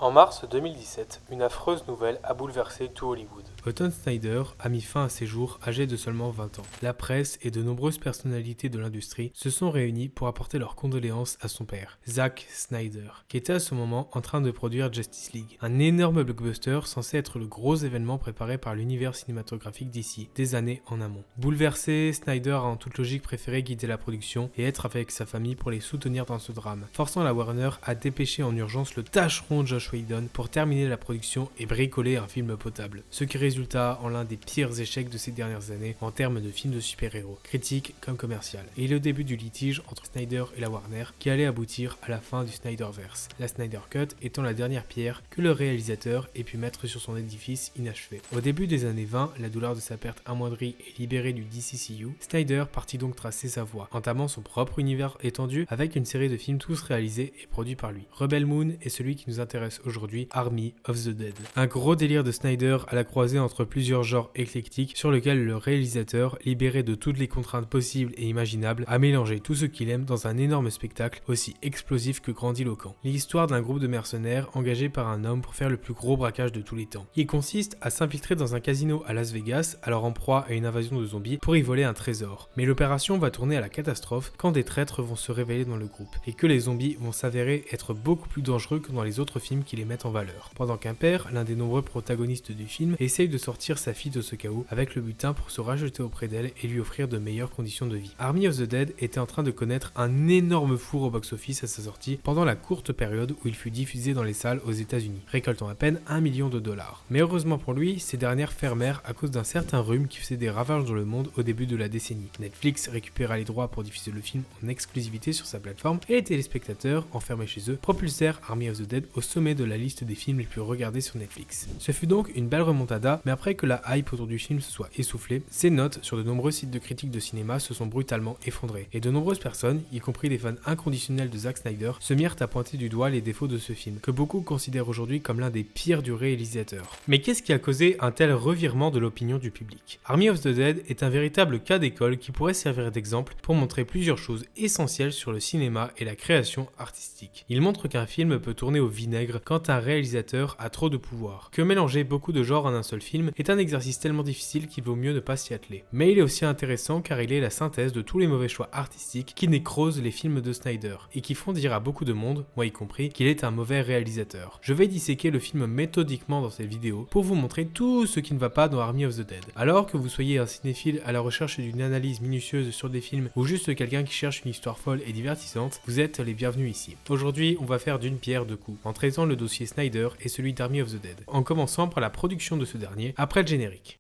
En mars 2017, une affreuse nouvelle a bouleversé tout Hollywood. Todd Snyder a mis fin à ses jours âgé de seulement 20 ans. La presse et de nombreuses personnalités de l'industrie se sont réunies pour apporter leurs condoléances à son père, Zack Snyder, qui était à ce moment en train de produire Justice League, un énorme blockbuster censé être le gros événement préparé par l'univers cinématographique d'ici, des années en amont. Bouleversé, Snyder a en toute logique préféré guider la production et être avec sa famille pour les soutenir dans ce drame, forçant la Warner à dépêcher en urgence le tâcheron Joss Whedon pour terminer la production et bricoler un film potable, ce qui résulta en l'un des pires échecs de ces dernières années en termes de films de super-héros, critique comme commercial, et le début du litige entre Snyder et la Warner qui allait aboutir à la fin du Snyderverse, la Snyder Cut étant la dernière pierre que le réalisateur ait pu mettre sur son édifice inachevé. Au début des années 20, la douleur de sa perte amoindrie et libérée du DCCU, Snyder partit donc tracer sa voie, entamant son propre univers étendu avec une série de films tous réalisés et produits par lui. Rebel Moon est celui qui nous intéresse aujourd'hui, Army of the Dead. Un gros délire de Snyder à la croisée entre plusieurs genres éclectiques sur lequel le réalisateur, libéré de toutes les contraintes possibles et imaginables, a mélangé tout ce qu'il aime dans un énorme spectacle aussi explosif que grandiloquent. L'histoire d'un groupe de mercenaires engagés par un homme pour faire le plus gros braquage de tous les temps. Il consiste à s'infiltrer dans un casino à Las Vegas, alors en proie à une invasion de zombies, pour y voler un trésor. Mais l'opération va tourner à la catastrophe quand des traîtres vont se révéler dans le groupe, et que les zombies vont s'avérer être beaucoup plus dangereux que dans les autres films qui les mettent en valeur. Pendant qu'un père, l'un des nombreux protagonistes du film, essaye de sortir sa fille de ce chaos avec le butin pour se rajouter auprès d'elle et lui offrir de meilleures conditions de vie. Army of the Dead était en train de connaître un énorme four au box-office à sa sortie pendant la courte période où il fut diffusé dans les salles aux États-Unis, récoltant à peine $1 million. Mais heureusement pour lui, ces dernières fermèrent à cause d'un certain rhume qui faisait des ravages dans le monde au début de la décennie. Netflix récupéra les droits pour diffuser le film en exclusivité sur sa plateforme et les téléspectateurs, enfermés chez eux, propulsèrent Army of the Dead au sommet de la liste des films les plus regardés sur Netflix. Ce fut donc une belle remontada, mais après que la hype autour du film se soit essoufflée, ses notes sur de nombreux sites de critiques de cinéma se sont brutalement effondrées, et de nombreuses personnes, y compris des fans inconditionnels de Zack Snyder, se mirent à pointer du doigt les défauts de ce film, que beaucoup considèrent aujourd'hui comme l'un des pires du réalisateur. Mais qu'est-ce qui a causé un tel revirement de l'opinion du public? Army of the Dead est un véritable cas d'école qui pourrait servir d'exemple pour montrer plusieurs choses essentielles sur le cinéma et la création artistique. Il montre qu'un film peut tourner au vinaigre quand un réalisateur a trop de pouvoir, que mélanger beaucoup de genres en un seul film est un exercice tellement difficile qu'il vaut mieux ne pas s'y atteler. Mais il est aussi intéressant car il est la synthèse de tous les mauvais choix artistiques qui nécrosent les films de Snyder et qui font dire à beaucoup de monde, moi y compris, qu'il est un mauvais réalisateur. Je vais disséquer le film méthodiquement dans cette vidéo pour vous montrer tout ce qui ne va pas dans Army of the Dead. Alors que vous soyez un cinéphile à la recherche d'une analyse minutieuse sur des films ou juste quelqu'un qui cherche une histoire folle et divertissante, vous êtes les bienvenus ici. Aujourd'hui, on va faire d'une pierre deux coups, en traitant le dossier Snyder et celui d'Army of the Dead, en commençant par la production de ce dernier, après le générique.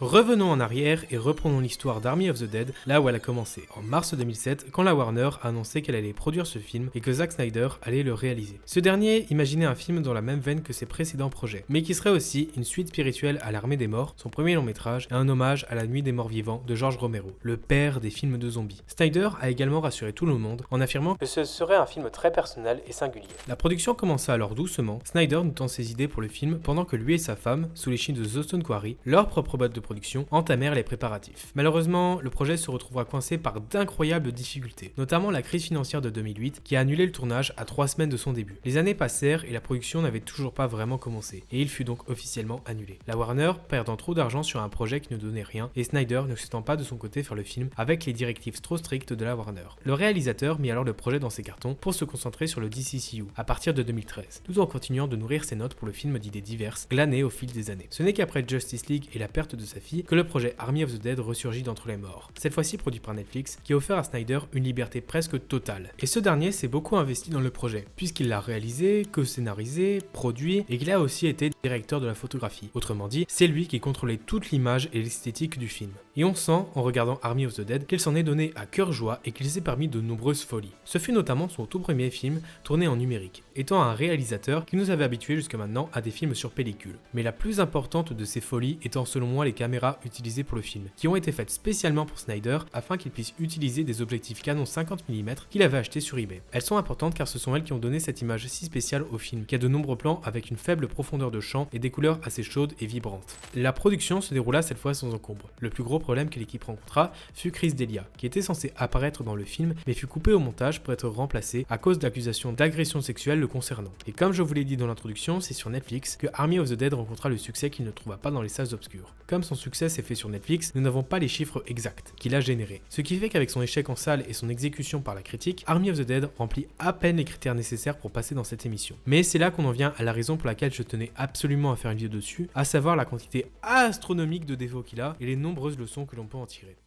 Revenons en arrière et reprenons l'histoire d'Army of the Dead là où elle a commencé, en mars 2007, quand la Warner a annoncé qu'elle allait produire ce film et que Zack Snyder allait le réaliser. Ce dernier imaginait un film dans la même veine que ses précédents projets, mais qui serait aussi une suite spirituelle à l'Armée des Morts, son premier long métrage, et un hommage à la Nuit des Morts Vivants de George Romero, le père des films de zombies. Snyder a également rassuré tout le monde en affirmant que ce serait un film très personnel et singulier. La production commença alors doucement, Snyder notant ses idées pour le film pendant que lui et sa femme, sous les chines de The Stone Quarry, leur propre boîte de production, entamèrent les préparatifs. Malheureusement, le projet se retrouvera coincé par d'incroyables difficultés, notamment la crise financière de 2008 qui a annulé le tournage à 3 semaines de son début. Les années passèrent et la production n'avait toujours pas vraiment commencé, et il fut donc officiellement annulé. La Warner perdant trop d'argent sur un projet qui ne donnait rien, et Snyder ne souhaitant pas de son côté faire le film avec les directives trop strictes de la Warner. Le réalisateur mit alors le projet dans ses cartons pour se concentrer sur le DCCU à partir de 2013, tout en continuant de nourrir ses notes pour le film d'idées diverses glanées au fil des années. Ce n'est qu'après Justice League et la perte de sa fille que le projet Army of the Dead ressurgit d'entre les morts, cette fois-ci produit par Netflix, qui a offert à Snyder une liberté presque totale. Et ce dernier s'est beaucoup investi dans le projet, puisqu'il l'a réalisé, co-scénarisé, produit, et qu'il a aussi été directeur de la photographie. Autrement dit, c'est lui qui contrôlait toute l'image et l'esthétique du film. Et on sent, en regardant Army of the Dead, qu'il s'en est donné à cœur joie et qu'il s'est permis de nombreuses folies. Ce fut notamment son tout premier film tourné en numérique, étant un réalisateur qui nous avait habitués jusque maintenant à des films sur pellicule. Mais la plus importante de ces folies étant selon moi les caméras caméras utilisées pour le film, qui ont été faites spécialement pour Snyder afin qu'il puisse utiliser des objectifs Canon 50 mm qu'il avait achetés sur eBay. Elles sont importantes car ce sont elles qui ont donné cette image si spéciale au film, qui a de nombreux plans avec une faible profondeur de champ et des couleurs assez chaudes et vibrantes. La production se déroula cette fois sans encombre. Le plus gros problème que l'équipe rencontra fut Chris D'Elia, qui était censé apparaître dans le film mais fut coupé au montage pour être remplacé à cause d'accusations d'agression sexuelle le concernant. Et comme je vous l'ai dit dans l'introduction, c'est sur Netflix que Army of the Dead rencontra le succès qu'il ne trouva pas dans les salles obscures. Comme son succès s'est fait sur Netflix, nous n'avons pas les chiffres exacts qu'il a générés. Ce qui fait qu'avec son échec en salle et son exécution par la critique, Army of the Dead remplit à peine les critères nécessaires pour passer dans cette émission. Mais c'est là qu'on en vient à la raison pour laquelle je tenais absolument à faire une vidéo dessus, à savoir la quantité astronomique de défauts qu'il a et les nombreuses leçons que l'on peut en tirer.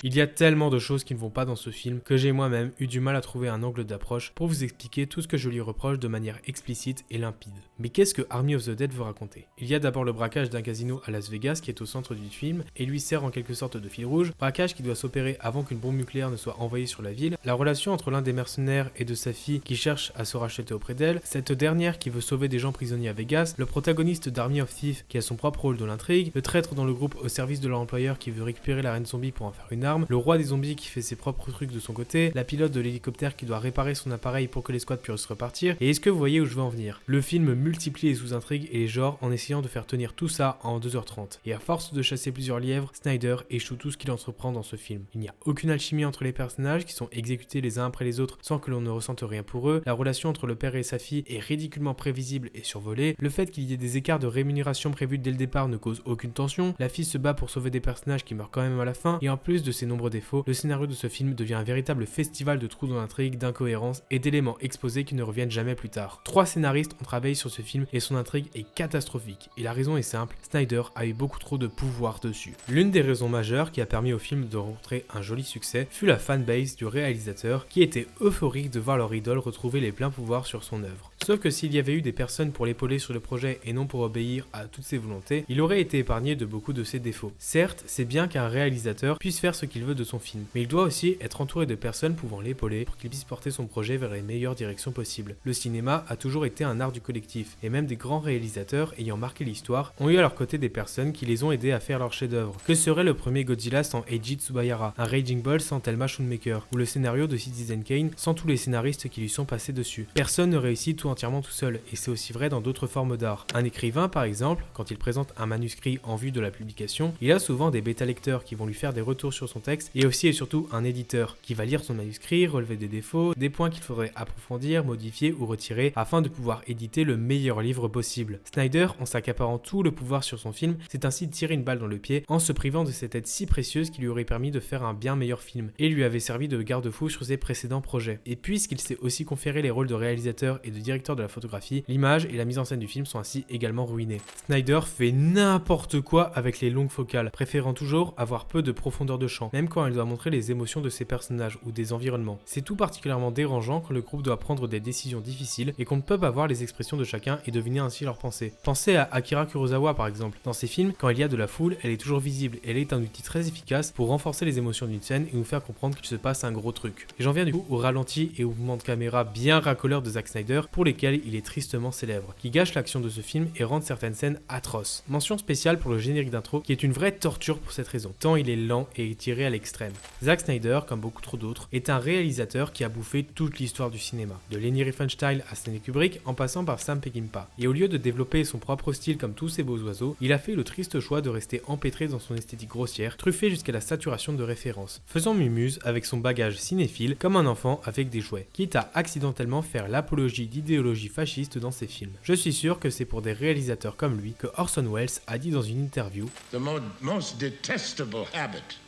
Il y a tellement de choses qui ne vont pas dans ce film que j'ai moi-même eu du mal à trouver un angle d'approche pour vous expliquer tout ce que je lui reproche de manière explicite et limpide. Mais qu'est-ce que Army of the Dead veut raconter? Il y a d'abord le braquage d'un casino à Las Vegas qui est au centre du film et lui sert en quelque sorte de fil rouge, braquage qui doit s'opérer avant qu'une bombe nucléaire ne soit envoyée sur la ville, la relation entre l'un des mercenaires et de sa fille qui cherche à se racheter auprès d'elle, cette dernière qui veut sauver des gens prisonniers à Vegas, le protagoniste d'Army of Thieves qui a son propre rôle dans l'intrigue, le traître dans le groupe au service de leur employeur qui veut récupérer la reine zombie pour en faire une arme, le roi des zombies qui fait ses propres trucs de son côté, la pilote de l'hélicoptère qui doit réparer son appareil pour que les squads puissent repartir, et est-ce que vous voyez où je veux en venir? Le film multiplie les sous-intrigues et les genres en essayant de faire tenir tout ça en 2h30. Et à force de chasser plusieurs lièvres, Snyder échoue tout ce qu'il entreprend dans ce film. Il n'y a aucune alchimie entre les personnages qui sont exécutés les uns après les autres sans que l'on ne ressente rien pour eux, la relation entre le père et sa fille est ridiculement prévisible et survolée, le fait qu'il y ait des écarts de rémunération prévus dès le départ ne cause aucune tension, la fille se bat pour sauver des personnages qui meurent quand même à la fin, et en plus de ces nombreux défauts, le scénario de ce film devient un véritable festival de trous dans l'intrigue, d'incohérences et d'éléments exposés qui ne reviennent jamais plus tard. 3 scénaristes ont travaillé sur ce film et son intrigue est catastrophique. Et la raison est simple, Snyder a eu beaucoup trop de pouvoir dessus. L'une des raisons majeures qui a permis au film de rencontrer un joli succès fut la fanbase du réalisateur qui était euphorique de voir leur idole retrouver les pleins pouvoirs sur son œuvre. Sauf que s'il y avait eu des personnes pour l'épauler sur le projet et non pour obéir à toutes ses volontés, il aurait été épargné de beaucoup de ses défauts. Certes, c'est bien qu'un réalisateur puisse faire ce qu'il veut de son film, mais il doit aussi être entouré de personnes pouvant l'épauler pour qu'il puisse porter son projet vers les meilleures directions possibles. Le cinéma a toujours été un art du collectif, et même des grands réalisateurs ayant marqué l'histoire ont eu à leur côté des personnes qui les ont aidés à faire leur chef-d'œuvre. Que serait le premier Godzilla sans Eiji Tsubayara, un Raging Bull sans Thelma Schoonmaker, ou le scénario de Citizen Kane sans tous les scénaristes qui lui sont passés dessus? Personne ne réussit tout entièrement tout seul, et c'est aussi vrai dans d'autres formes d'art. Un écrivain, par exemple, quand il présente un manuscrit en vue de la publication, il a souvent des bêta-lecteurs qui vont lui faire des retours sur son texte, et aussi et surtout un éditeur qui va lire son manuscrit, relever des défauts, des points qu'il faudrait approfondir, modifier ou retirer afin de pouvoir éditer le meilleur livre possible. Snyder, en s'accaparant tout le pouvoir sur son film, s'est ainsi tiré une balle dans le pied en se privant de cette aide si précieuse qui lui aurait permis de faire un bien meilleur film, et lui avait servi de garde-fou sur ses précédents projets. Et puisqu'il s'est aussi conféré les rôles de réalisateur et de directeur de la photographie, l'image et la mise en scène du film sont ainsi également ruinées. Snyder fait n'importe quoi avec les longues focales, préférant toujours avoir peu de profondeur de champ, même quand il doit montrer les émotions de ses personnages ou des environnements. C'est tout particulièrement dérangeant quand le groupe doit prendre des décisions difficiles et qu'on ne peut pas voir les expressions de chacun et deviner ainsi leurs pensées. Pensez à Akira Kurosawa par exemple. Dans ses films, quand il y a de la foule, elle est toujours visible et elle est un outil très efficace pour renforcer les émotions d'une scène et nous faire comprendre qu'il se passe un gros truc. Et j'en viens du coup au ralenti et au mouvement de caméra bien racoleur de Zack Snyder pour lesquels il est tristement célèbre, qui gâche l'action de ce film et rendent certaines scènes atroces. Mention spéciale pour le générique d'intro qui est une vraie torture pour cette raison, tant il est lent et étiré à l'extrême. Zack Snyder, comme beaucoup trop d'autres, est un réalisateur qui a bouffé toute l'histoire du cinéma, de Leni Riefenstahl à Stanley Kubrick en passant par Sam Peckinpah. Et au lieu de développer son propre style comme tous ces beaux oiseaux, il a fait le triste choix de rester empêtré dans son esthétique grossière, truffé jusqu'à la saturation de références, faisant mumuse avec son bagage cinéphile comme un enfant avec des jouets, quitte à accidentellement faire l'apologie d'idéologie fasciste dans ses films. Je suis sûr que c'est pour des réalisateurs comme lui que Orson Welles a dit dans une interview The most detestable habit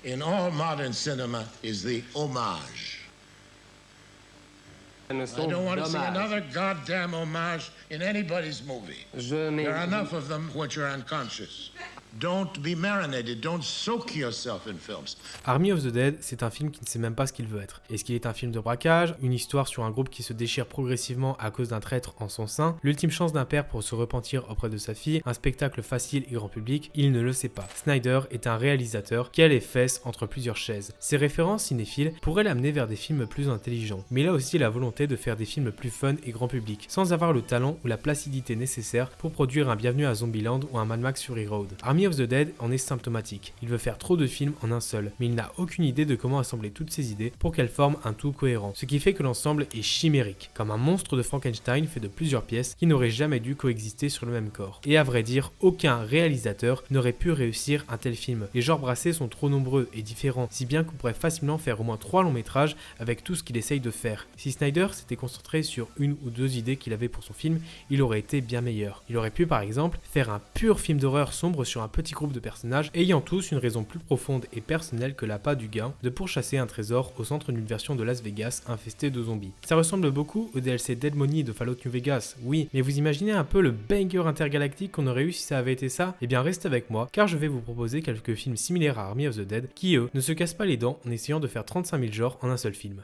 in all modern cinema is the homage. I don't want to see another goddamn homage in anybody's movie. There are enough of them which are unconscious. Don't be marinated. Don't soak yourself in films. Army of the Dead, c'est un film qui ne sait même pas ce qu'il veut être. Est-ce qu'il est un film de braquage, une histoire sur un groupe qui se déchire progressivement à cause d'un traître en son sein, l'ultime chance d'un père pour se repentir auprès de sa fille, un spectacle facile et grand public? Il ne le sait pas. Snyder est un réalisateur qui a les fesses entre plusieurs chaises. Ses références cinéphiles pourraient l'amener vers des films plus intelligents, mais il a aussi la volonté de faire des films plus fun et grand public, sans avoir le talent ou la placidité nécessaire pour produire un Bienvenue à Zombieland ou un Mad Max Fury Road. Army of the Dead en est symptomatique. Il veut faire trop de films en un seul, mais il n'a aucune idée de comment assembler toutes ces idées pour qu'elles forment un tout cohérent, ce qui fait que l'ensemble est chimérique, comme un monstre de Frankenstein fait de plusieurs pièces qui n'auraient jamais dû coexister sur le même corps. Et à vrai dire, aucun réalisateur n'aurait pu réussir un tel film. Les genres brassés sont trop nombreux et différents, si bien qu'on pourrait facilement faire au moins 3 longs métrages avec tout ce qu'il essaye de faire. Si Snyder s'était concentré sur une ou deux idées qu'il avait pour son film, il aurait été bien meilleur. Il aurait pu par exemple faire un pur film d'horreur sombre sur un petit groupe de personnages ayant tous une raison plus profonde et personnelle que l'appât du gain de pourchasser un trésor au centre d'une version de Las Vegas infestée de zombies. Ça ressemble beaucoup au DLC Dead Money de Fallout New Vegas, oui, mais vous imaginez un peu le banger intergalactique qu'on aurait eu si ça avait été ça? Eh bien restez avec moi car je vais vous proposer quelques films similaires à Army of the Dead qui eux ne se cassent pas les dents en essayant de faire 35 000 genres en un seul film.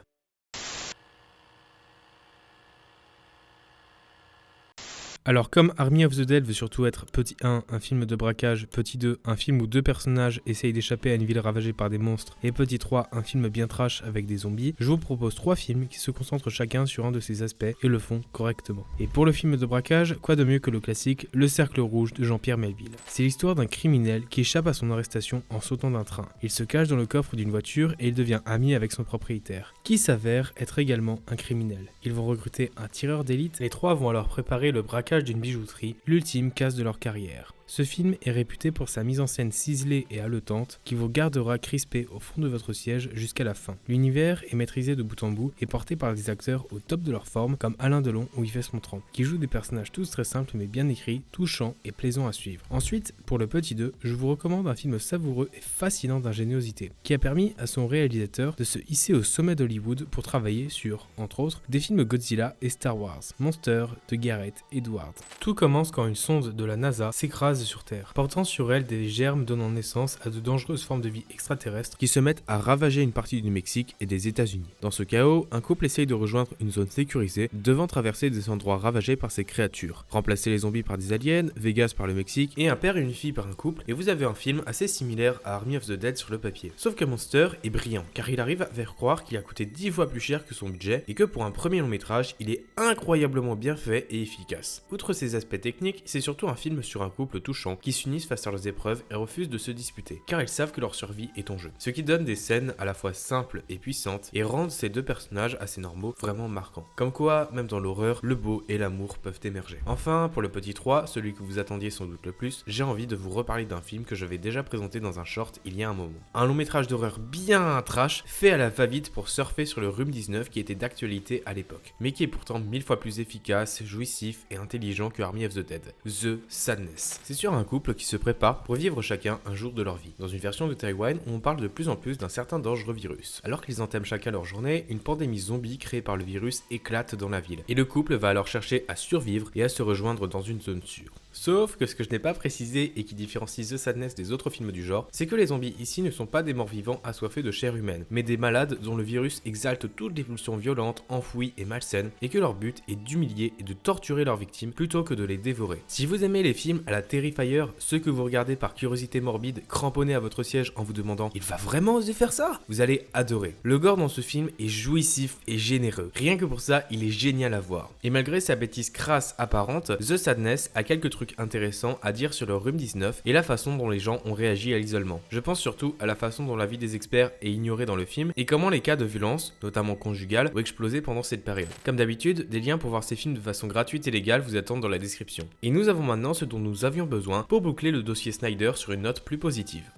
Alors comme Army of the Dead veut surtout être petit 1, un film de braquage, petit 2, un film où deux personnages essayent d'échapper à une ville ravagée par des monstres, et petit 3, un film bien trash avec des zombies, je vous propose 3 films qui se concentrent chacun sur un de ces aspects et le font correctement. Et pour le film de braquage, quoi de mieux que le classique Le Cercle Rouge de Jean-Pierre Melville. C'est l'histoire d'un criminel qui échappe à son arrestation en sautant d'un train. Il se cache dans le coffre d'une voiture et il devient ami avec son propriétaire, qui s'avère être également un criminel. Ils vont recruter un tireur d'élite, les 3 vont alors préparer le braquage d'une bijouterie, l'ultime casse de leur carrière. Ce film est réputé pour sa mise en scène ciselée et haletante qui vous gardera crispé au fond de votre siège jusqu'à la fin. L'univers est maîtrisé de bout en bout et porté par des acteurs au top de leur forme comme Alain Delon ou Yves Montand, qui jouent des personnages tous très simples mais bien écrits, touchants et plaisants à suivre. Ensuite, pour le petit 2, je vous recommande un film savoureux et fascinant d'ingéniosité, qui a permis à son réalisateur de se hisser au sommet d'Hollywood pour travailler sur, entre autres, des films Godzilla et Star Wars, Monster de Gareth Edwards. Tout commence quand une sonde de la NASA s'écrase sur Terre, portant sur elle des germes donnant naissance à de dangereuses formes de vie extraterrestres qui se mettent à ravager une partie du Mexique et des États-Unis. Dans ce chaos, un couple essaye de rejoindre une zone sécurisée, devant traverser des endroits ravagés par ces créatures, remplacer les zombies par des aliens, Vegas par le Mexique, et un père et une fille par un couple, et vous avez un film assez similaire à Army of the Dead sur le papier. Sauf que Monster est brillant, car il arrive à faire croire qu'il a coûté 10 fois plus cher que son budget, et que pour un premier long métrage, il est incroyablement bien fait et efficace. Outre ses aspects techniques, c'est surtout un film sur un couple touchant qui s'unissent face à leurs épreuves et refusent de se disputer, car ils savent que leur survie est en jeu. Ce qui donne des scènes à la fois simples et puissantes et rendent ces deux personnages assez normaux vraiment marquants. Comme quoi, même dans l'horreur, le beau et l'amour peuvent émerger. Enfin, pour le petit 3, celui que vous attendiez sans doute le plus, j'ai envie de vous reparler d'un film que j'avais déjà présenté dans un short il y a un moment. Un long métrage d'horreur bien trash, fait à la va-vite pour surfer sur le rhume 19 qui était d'actualité à l'époque, mais qui est pourtant 1000 fois plus efficace, jouissif et intelligent que Army of the Dead, The Sadness. C'est sur un couple qui se prépare pour vivre chacun un jour de leur vie. Dans une version de Taïwan, on parle de plus en plus d'un certain dangereux virus. Alors qu'ils entament chacun leur journée, une pandémie zombie créée par le virus éclate dans la ville. Et le couple va alors chercher à survivre et à se rejoindre dans une zone sûre. Sauf que ce que je n'ai pas précisé et qui différencie The Sadness des autres films du genre, c'est que les zombies ici ne sont pas des morts vivants assoiffés de chair humaine, mais des malades dont le virus exalte toutes les pulsions violentes, enfouies et malsaines, et que leur but est d'humilier et de torturer leurs victimes plutôt que de les dévorer. Si vous aimez les films à la Terrifier, ceux que vous regardez par curiosité morbide, cramponné à votre siège en vous demandant « Il va vraiment oser faire ça ?» vous allez adorer. Le gore dans ce film est jouissif et généreux. Rien que pour ça, il est génial à voir. Et malgré sa bêtise crasse apparente, The Sadness a quelques trucs intéressants à dire sur le rhume 19 et la façon dont les gens ont réagi à l'isolement. Je pense surtout à la façon dont la vie des experts est ignorée dans le film et comment les cas de violence, notamment conjugales, ont explosé pendant cette période. Comme d'habitude, des liens pour voir ces films de façon gratuite et légale vous attendent dans la description. Et nous avons maintenant ce dont nous avions besoin pour boucler le dossier Snyder sur une note plus positive.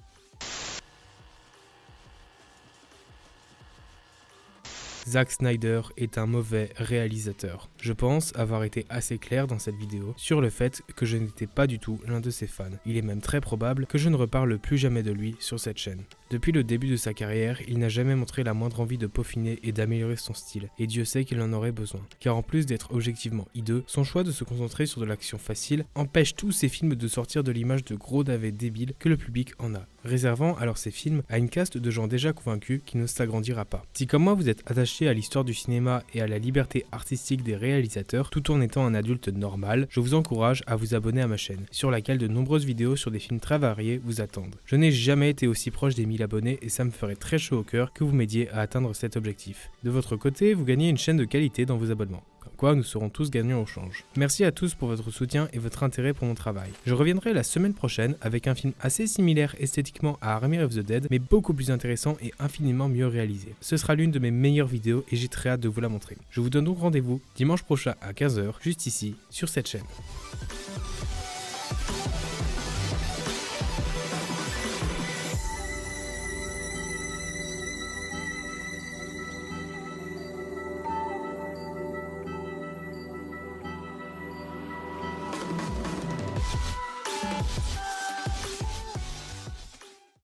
Zack Snyder est un mauvais réalisateur. Je pense avoir été assez clair dans cette vidéo sur le fait que je n'étais pas du tout l'un de ses fans. Il est même très probable que je ne reparle plus jamais de lui sur cette chaîne. Depuis le début de sa carrière, il n'a jamais montré la moindre envie de peaufiner et d'améliorer son style, et Dieu sait qu'il en aurait besoin. Car en plus d'être objectivement hideux, son choix de se concentrer sur de l'action facile empêche tous ses films de sortir de l'image de gros navets débiles que le public en a, réservant alors ses films à une caste de gens déjà convaincus qui ne s'agrandira pas. Si comme moi vous êtes attaché à l'histoire du cinéma et à la liberté artistique des réalisateurs, tout en étant un adulte normal, je vous encourage à vous abonner à ma chaîne, sur laquelle de nombreuses vidéos sur des films très variés vous attendent. Je n'ai jamais été aussi proche des 1000 abonnés et ça me ferait très chaud au cœur que vous m'aidiez à atteindre cet objectif. De votre côté, vous gagnez une chaîne de qualité dans vos abonnements. Comme quoi, nous serons tous gagnants au change. Merci à tous pour votre soutien et votre intérêt pour mon travail. Je reviendrai la semaine prochaine avec un film assez similaire esthétiquement à Army of the Dead, mais beaucoup plus intéressant et infiniment mieux réalisé. Ce sera l'une de mes meilleures vidéos et j'ai très hâte de vous la montrer. Je vous donne donc rendez-vous dimanche prochain à 15h, juste ici, sur cette chaîne.